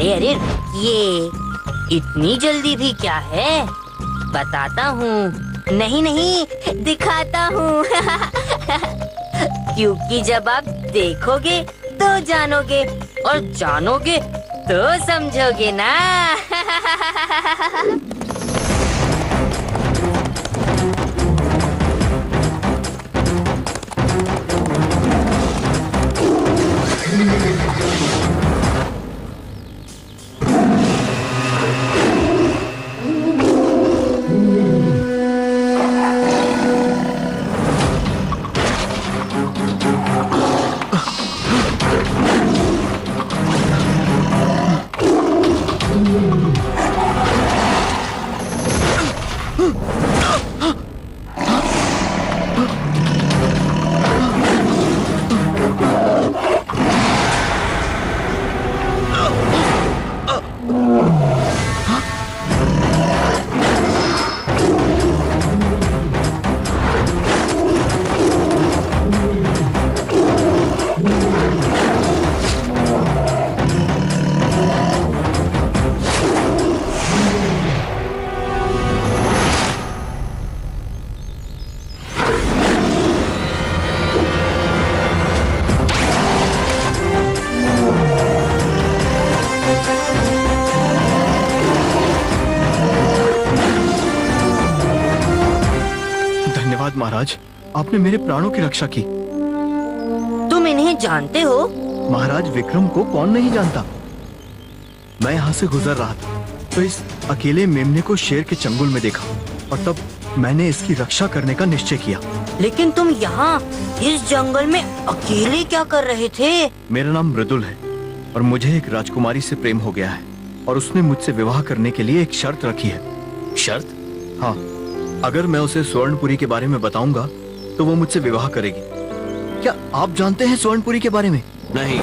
अरे अरे ये इतनी जल्दी भी क्या है, बताता हूँ। नहीं नहीं दिखाता हूँ क्योंकि जब आप देखोगे तो जानोगे और जानोगे तो समझोगे ना महाराज, आपने मेरे प्राणों की रक्षा की। तुम इन्हें जानते हो? महाराज, विक्रम को कौन नहीं जानता। मैं यहाँ से गुजर रहा था तो इस अकेले मेमने को शेर के चंगुल में देखा और तब मैंने इसकी रक्षा करने का निश्चय किया। लेकिन तुम यहाँ इस जंगल में अकेले क्या कर रहे थे? मेरा नाम मृदुल है और मुझे एक राजकुमारी से प्रेम हो गया है और उसने मुझसे विवाह करने के लिए एक शर्त रखी है। शर्त? हाँ, अगर मैं उसे स्वर्णपुरी के बारे में बताऊंगा तो वो मुझसे विवाह करेगी। क्या आप जानते हैं स्वर्णपुरी के बारे में? नहीं,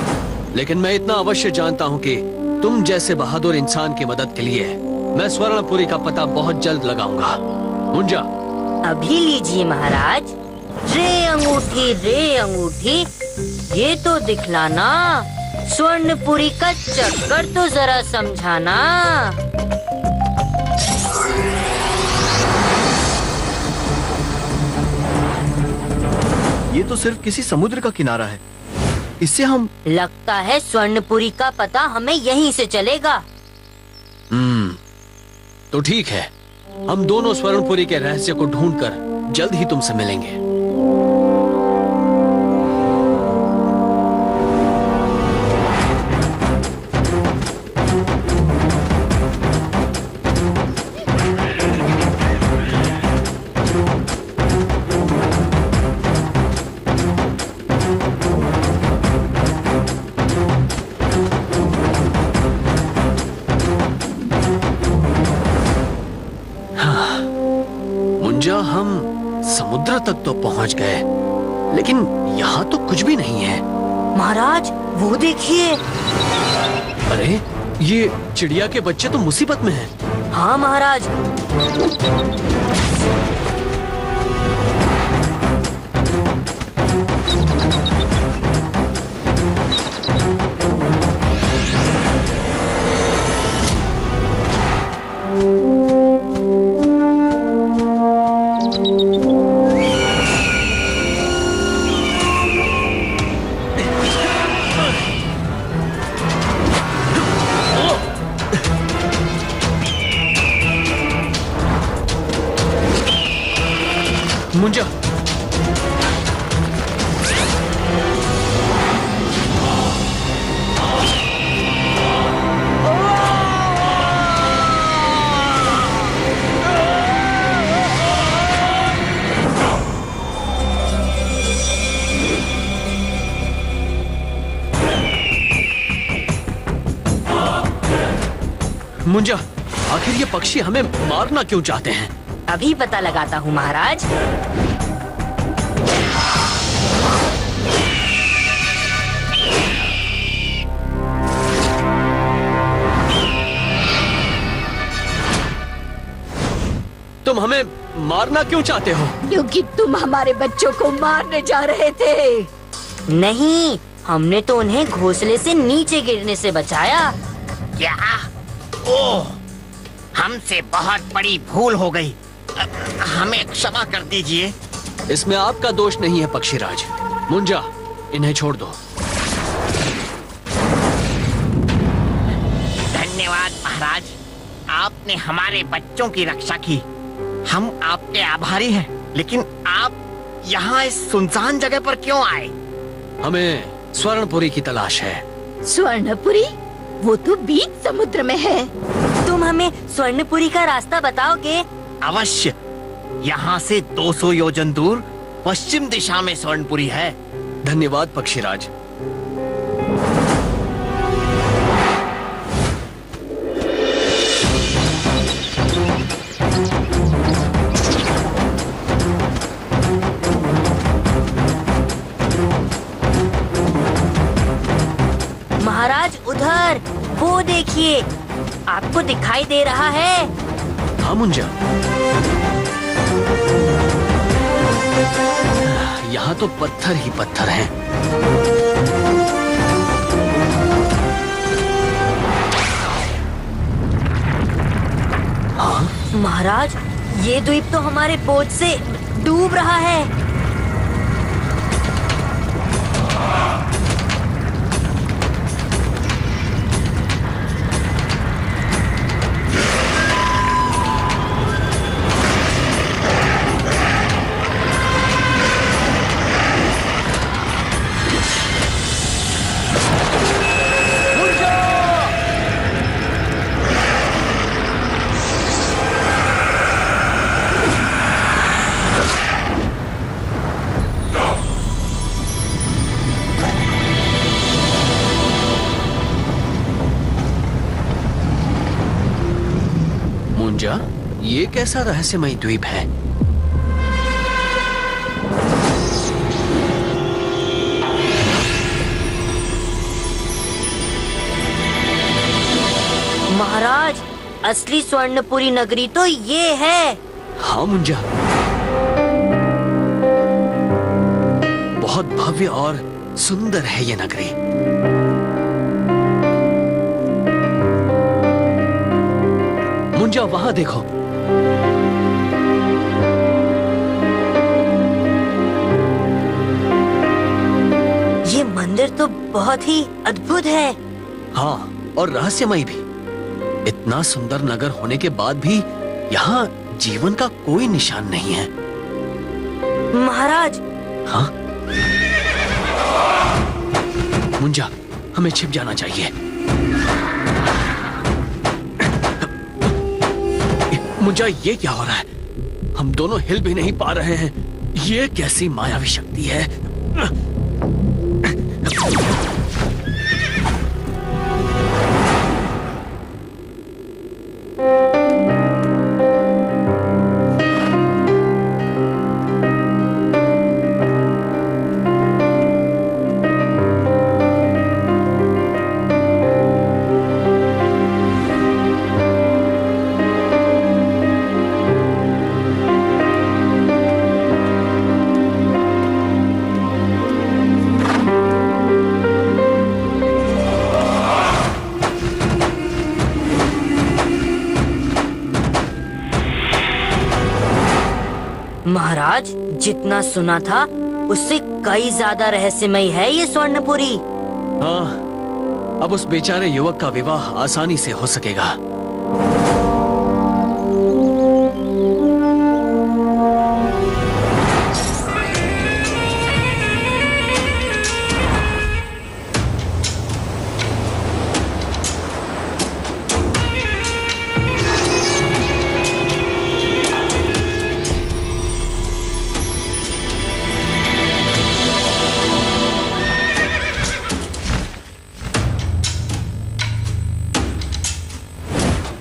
लेकिन मैं इतना अवश्य जानता हूँ कि तुम जैसे बहादुर इंसान की मदद के लिए मैं स्वर्णपुरी का पता बहुत जल्द लगाऊंगा। मुंजा, अभी लीजिए महाराज। रे अंगूठी, ये तो दिखलाना। स्वर्णपुरी का चक्कर तो जरा समझाना। ये तो सिर्फ किसी समुद्र का किनारा है, इससे हम... लगता है स्वर्णपुरी का पता हमें यहीं से चलेगा। तो ठीक है, हम दोनों स्वर्णपुरी के रहस्य को ढूंढकर जल्द ही तुमसे मिलेंगे। हम समुद्र तक तो पहुंच गए, लेकिन यहाँ तो कुछ भी नहीं है। महाराज, वो देखिए। अरे, ये चिड़िया के बच्चे तो मुसीबत में हैं। हाँ महाराज। मुंजा, मुंजा, आखिर ये पक्षी हमें मारना क्यों चाहते हैं? अभी पता लगाता हूँ महाराज। तुम हमें मारना क्यों चाहते हो? क्योंकि तुम हमारे बच्चों को मारने जा रहे थे। नहीं, हमने तो उन्हें घोंसले से नीचे गिरने से बचाया। क्या? ओह, हमसे बहुत बड़ी भूल हो गई। हमें क्षमा कर दीजिए। इसमें आपका दोष नहीं है पक्षीराज। मुंजा, इन्हें छोड़ दो। धन्यवाद महाराज, आपने हमारे बच्चों की रक्षा की। हम आपके आभारी हैं। लेकिन आप यहाँ इस सुनसान जगह पर क्यों आए? हमें स्वर्णपुरी की तलाश है। स्वर्णपुरी? वो तो बीच समुद्र में है। तुम हमें स्वर्णपुरी का रास्ता बताओगे? अवश्य। यहाँ से 200 योजन दूर पश्चिम दिशा में स्वर्णपुरी है। धन्यवाद पक्षीराज। महाराज उधर, वो देखिए, आपको दिखाई दे रहा है? हाँ मुंजा, यहाँ तो पत्थर ही पत्थर हैं। हाँ? महाराज, ये द्वीप तो हमारे बोझ से डूब रहा है। मुंजा, ये कैसा रहस्यमय द्वीप है? महाराज, असली स्वर्णपुरी नगरी तो ये है। हाँ मुंजा, बहुत भव्य और सुंदर है ये नगरी। मुंजा, वहां देखो। ये मंदिर तो बहुत ही अद्भुत है। हाँ, और रहस्यमय भी। इतना सुंदर नगर होने के बाद भी यहाँ जीवन का कोई निशान नहीं है। महाराज। हाँ? मुंजा, हमें छिप जाना चाहिए। मुंजा, ये क्या हो रहा है? हम दोनों हिल भी नहीं पा रहे हैं। ये कैसी मायावी शक्ति है? महाराज, जितना सुना था उससे कई ज्यादा रहस्यमय है ये स्वर्णपुरी। हाँ, अब उस बेचारे युवक का विवाह आसानी से हो सकेगा।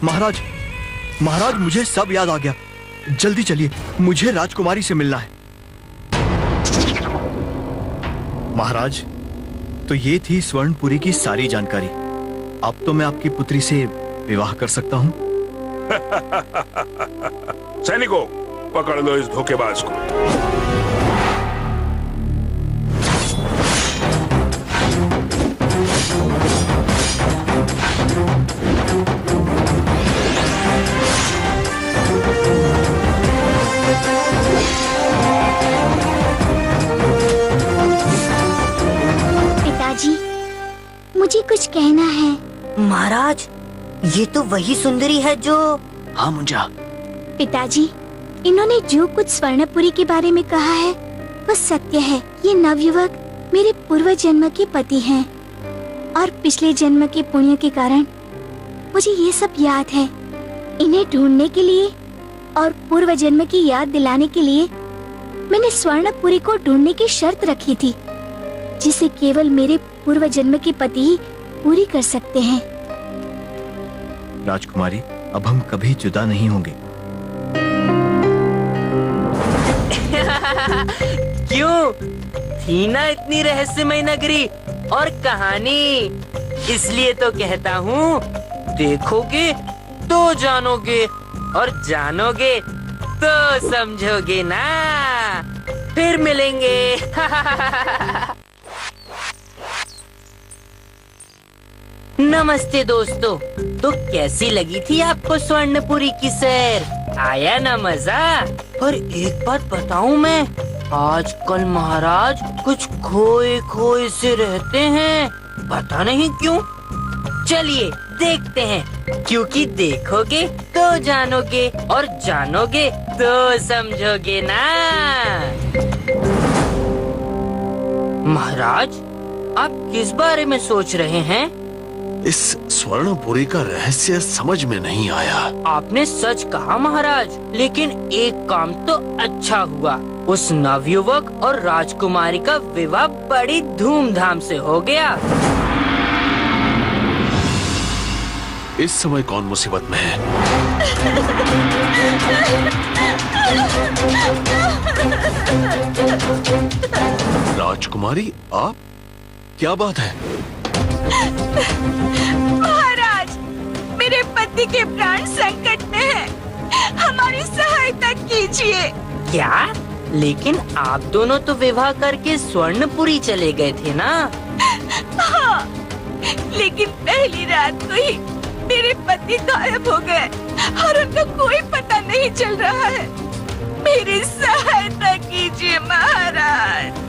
महाराज, महाराज, मुझे सब याद आ गया। जल्दी चलिए, मुझे राजकुमारी से मिलना है। महाराज, तो ये थी स्वर्णपुरी की सारी जानकारी। अब तो मैं आपकी पुत्री से विवाह कर सकता हूँ। सैनिकों, पकड़ लो इस धोखेबाज को। कुछ कहना है। महाराज, ये तो वही सुंदरी है जो... हाँ मुंजा, पिताजी, इन्होंने जो कुछ स्वर्णपुरी के बारे में कहा है वो सत्य है। ये नवयुवक मेरे पूर्व जन्म के पति हैं और पिछले जन्म के पुण्य के कारण मुझे ये सब याद है। इन्हें ढूंढने के लिए और पूर्व जन्म की याद दिलाने के लिए मैंने स्वर्णपुरी को ढूंढने की शर्त रखी थी, जिसे केवल मेरे पूर्व जन्म के पति ही पूरी कर सकते हैं। राजकुमारी, अब हम कभी जुदा नहीं होंगे। क्यों? थी ना इतनी रहस्यमय नगरी और कहानी, इसलिए तो कहता हूँ, देखोगे तो जानोगे और जानोगे तो समझोगे ना। फिर मिलेंगे। नमस्ते दोस्तों, तो कैसी लगी थी आपको स्वर्णपुरी की सैर? आया ना मजा? पर एक बात बताऊं मैं, आजकल महाराज कुछ खोए खोए से रहते हैं, पता नहीं क्यों। चलिए देखते हैं, क्योंकि देखोगे तो जानोगे और जानोगे तो समझोगे ना। महाराज, आप किस बारे में सोच रहे हैं? इस स्वर्णपुरी का रहस्य समझ में नहीं आया। आपने सच कहा महाराज, लेकिन एक काम तो अच्छा हुआ, उस नवयुवक और राजकुमारी का विवाह बड़ी धूमधाम से हो गया। इस समय कौन मुसीबत में है? राजकुमारी, आप? क्या बात है? महाराज, मेरे पति के प्राण संकट में है, हमारी सहायता कीजिए। क्या? लेकिन आप दोनों तो विवाह करके स्वर्णपुरी चले गए थे ना? हाँ, लेकिन पहली रात को ही मेरे पति गायब हो गए और उनका कोई पता नहीं चल रहा है। मेरी सहायता कीजिए महाराज।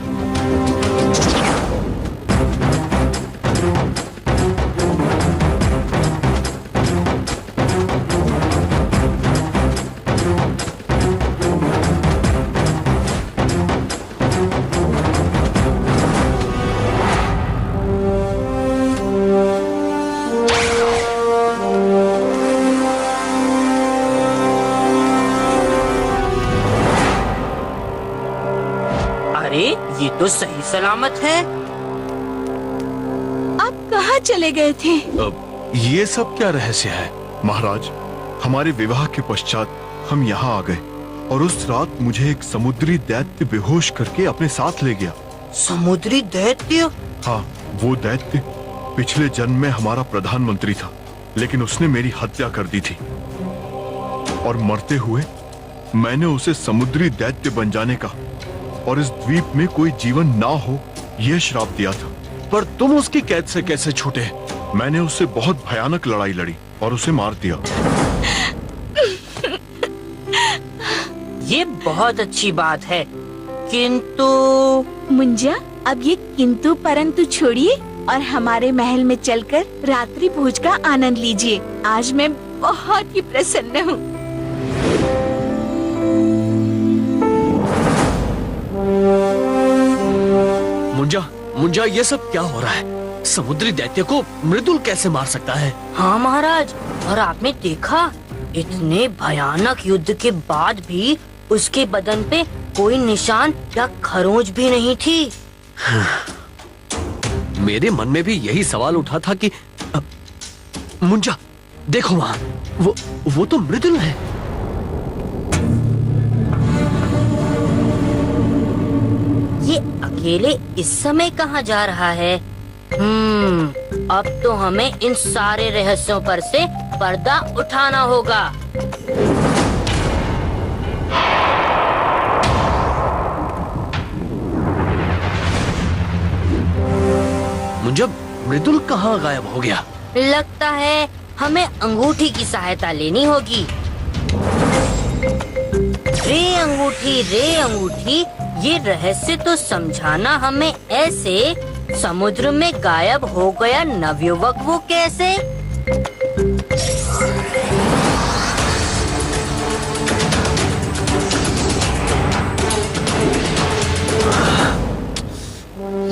अरे, ये तो सही सलामत है। आप कहाँ चले गए थे? अब ये सब क्या रहस्य है? महाराज, हमारे विवाह के पश्चात हम यहाँ आ गए और उस रात मुझे एक समुद्री दैत्य बेहोश करके अपने साथ ले गया। समुद्री दैत्य? हाँ, वो दैत्य पिछले जन्म में हमारा प्रधानमंत्री था, लेकिन उसने मेरी हत्या कर दी थी और मरते हुए मैंने उसे समुद्री दैत्य बन जाने का और इस द्वीप में कोई जीवन ना हो यह श्राप दिया था। पर तुम उसकी कैद से कैसे छूटे? मैंने उससे बहुत भयानक लड़ाई लड़ी और उसे मार दिया। ये बहुत अच्छी बात है, किंतु... मुंजा, अब ये किंतु परंतु छोड़िए और हमारे महल में चलकर रात्रि भोज का आनंद लीजिए। आज मैं बहुत ही प्रसन्न हूँ। मुंजा, ये सब क्या हो रहा है? समुद्री दैत्य को मृदुल कैसे मार सकता है? हाँ महाराज, और आपने देखा, इतने भयानक युद्ध के बाद भी उसके बदन पे कोई निशान या खरोंच भी नहीं थी। मेरे मन में भी यही सवाल उठा था कि मुंजा, देखो वहाँ, वो तो मृदुल है। ये अकेले इस समय कहाँ जा रहा है? अब तो हमें इन सारे रहस्यों पर से पर्दा उठाना होगा। मुंजा, मृदुल कहाँ गायब हो गया? लगता है हमें अंगूठी की सहायता लेनी होगी। रे अंगूठी, ये रहस्य तो समझाना हमें ऐसे समुद्र में गायब हो गया नवयुवक वो कैसे?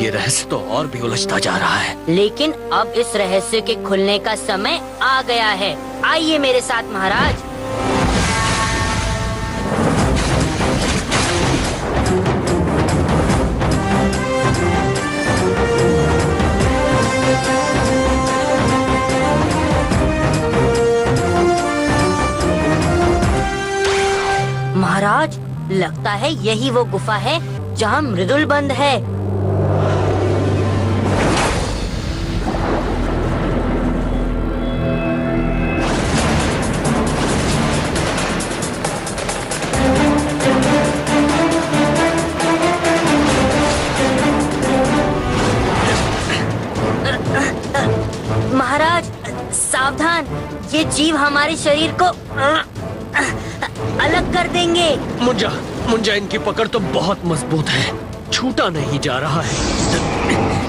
ये रहस्य तो और भी उलझता जा रहा है। लेकिन अब इस रहस्य के खुलने का समय आ गया है। आइए मेरे साथ महाराज। महाराज, लगता है यही वो गुफा है जहाँ मृदुल बंद है। महाराज सावधान, ये जीव हमारे शरीर को अलग कर देंगे। मुंजा, मुंजा, इनकी पकड़ तो बहुत मजबूत है, छूटा नहीं जा रहा है।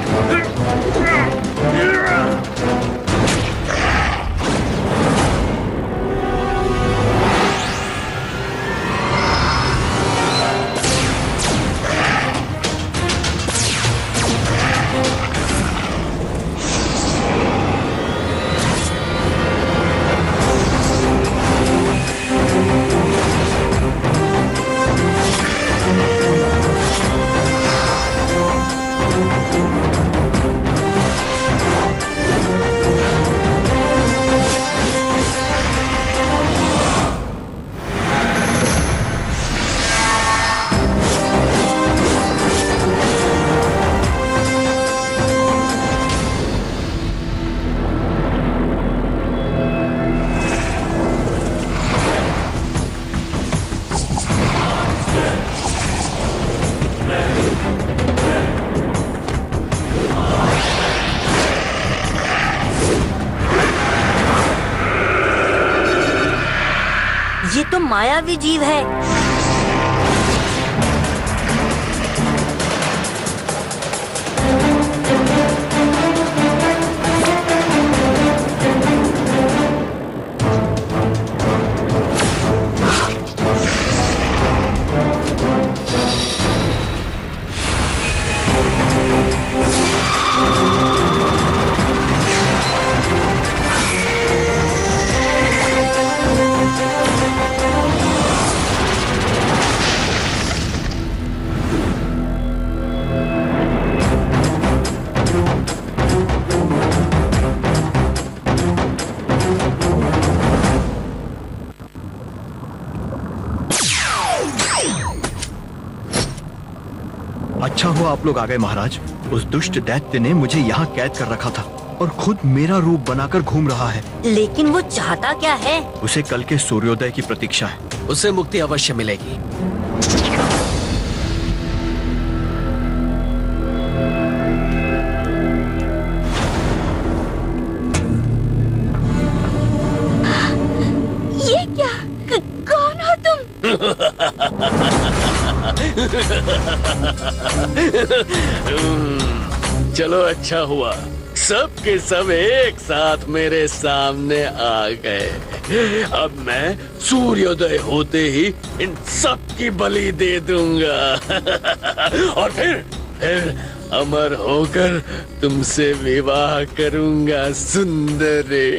ये तो मायावी जीव है। अच्छा हुआ आप लोग आ गए महाराज। उस दुष्ट दैत्य ने मुझे यहाँ कैद कर रखा था और खुद मेरा रूप बनाकर घूम रहा है। लेकिन वो चाहता क्या है? उसे कल के सूर्योदय की प्रतीक्षा है। उसे मुक्ति अवश्य मिलेगी। ये क्या? कौन हो तुम? चलो, अच्छा हुआ सब के सब एक साथ मेरे सामने आ गए। अब मैं सूर्योदय होते ही इन सब की बलि दे दूंगा और फिर अमर होकर तुमसे विवाह करूंगा सुंदरी।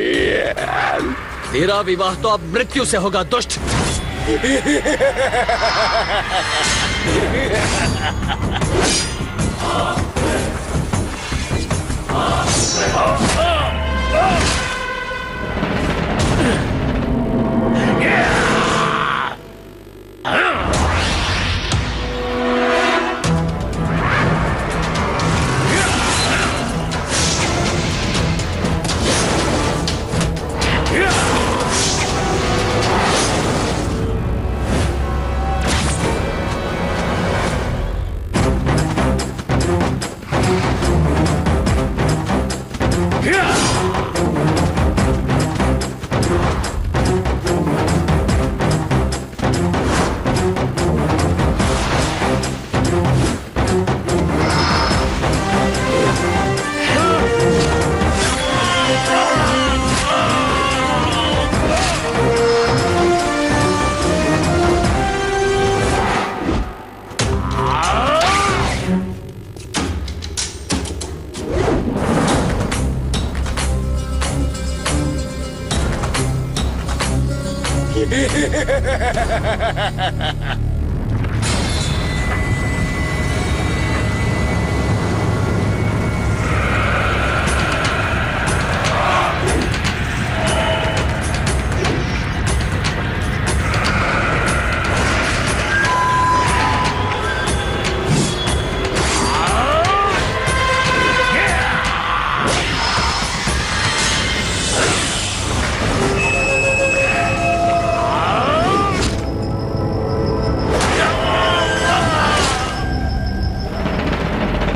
तेरा विवाह तो अब मृत्यु से होगा दुष्ट।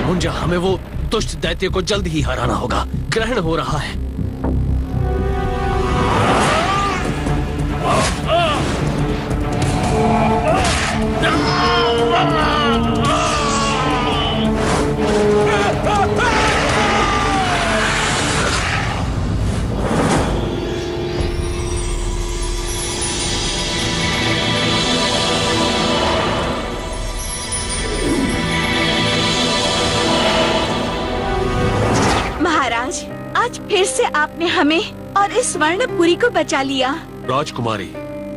मुंजा, हमें वो दुष्ट दैत्य को जल्द ही हराना होगा। ग्रहण हो रहा है। महाराज, आज फिर से आपने हमें और इस स्वर्णपुरी को बचा लिया। राजकुमारी,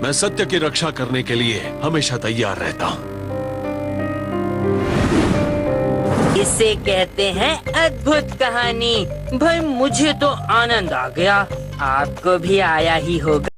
मैं सत्य की रक्षा करने के लिए हमेशा तैयार रहता हूँ। इसे कहते हैं अद्भुत कहानी। भाई मुझे तो आनंद आ गया, आपको भी आया ही होगा।